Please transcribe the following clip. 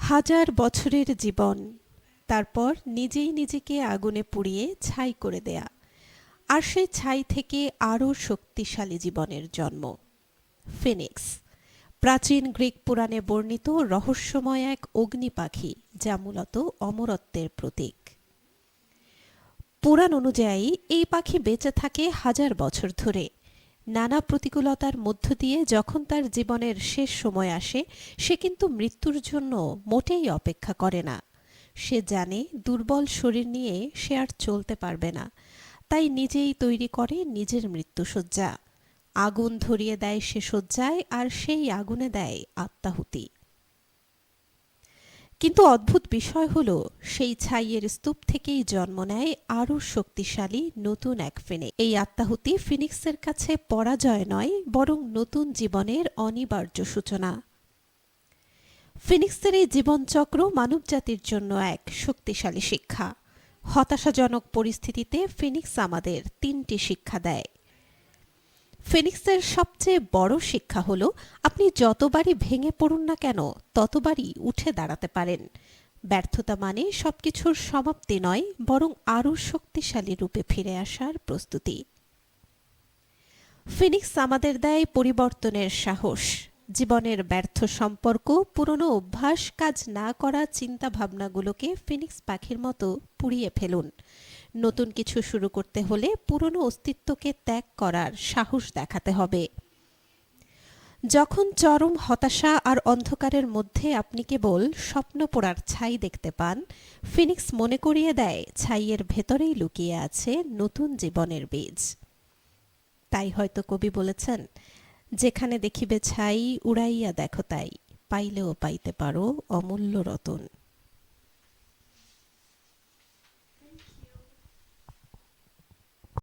হাজার বছরের জীবন, তারপর নিজেই নিজেকে আগুনে পুড়িয়ে ছাই করে দেয়া, আর সেই ছাই থেকে আরও শক্তিশালী জীবনের জন্ম। ফিনিক্স, প্রাচীন গ্রিক পুরাণে বর্ণিত রহস্যময় এক অগ্নি পাখি, যা মূলত অমরত্বের প্রতীক। পুরাণ অনুযায়ী এই পাখি বেঁচে থাকে হাজার বছর ধরে। নানা প্রতিকূলতার মধ্য দিয়ে যখন তার জীবনের শেষ সময় আসে, সে কিন্তু মৃত্যুর জন্য মোটেই অপেক্ষা করে না। সে জানে দুর্বল শরীর নিয়ে সে আর চলতে পারবে না, তাই নিজেই তৈরি করে নিজের মৃত্যুশয্যা। আগুন ধরিয়ে দেয় সে শয্যায়, আর সেই আগুনে দেয় আত্মাহুতি। কিন্তু অদ্ভুত বিষয় হলো, সেই ছাইয়ের স্তূপ থেকেই জন্ম নেয় আরও শক্তিশালী নতুন এক ফিনিক্স। এই আত্মাহুতি ফিনিক্সের কাছে পরাজয় নয়, বরং নতুন জীবনের অনিবার্য সূচনা। ফিনিক্সের এই জীবনচক্র মানবজাতির জন্য এক শক্তিশালী শিক্ষা। হতাশাজনক পরিস্থিতিতে ফিনিক্স আমাদের তিনটি শিক্ষা দেয়। ফিনিক্সের সবচেয়ে বড় শিক্ষা হলো, আপনি যতবারই ভেঙে পড়ুন না কেন, ততবারই উঠে দাঁড়াতে পারেন। ব্যর্থতা মানে সবকিছুর সমাপ্তি নয়, বরং আরও শক্তিশালী রূপে ফিরে আসার প্রস্তুতি। ফিনিক্স আমাদের দেয় পরিবর্তনের সাহস। জীবনের ব্যর্থ সম্পর্ক, পুরনো অভ্যাস, কাজ না করা চিন্তা ভাবনাগুলোকে ফিনিক্স পাখির মতো পুড়িয়ে ফেলুন। নতুন কিছু শুরু করতে হলে পুরনো অস্তিত্বকে ত্যাগ করার সাহস দেখাতে হবে। যখন চরম হতাশা আর অন্ধকারের মধ্যে আপনি কেবল স্বপ্ন পোড়ার ছাই দেখতে পান, ফিনিক্স মনে করিয়ে দেয় ছাইয়ের ভেতরেই লুকিয়ে আছে নতুন জীবনের বীজ। তাই হয়তো কবি বলেছেন, যেখানে দেখিবে ছাই উড়াইয়া দেখো তাই, পাইলেও পাইতে পারো অমূল্য রতন।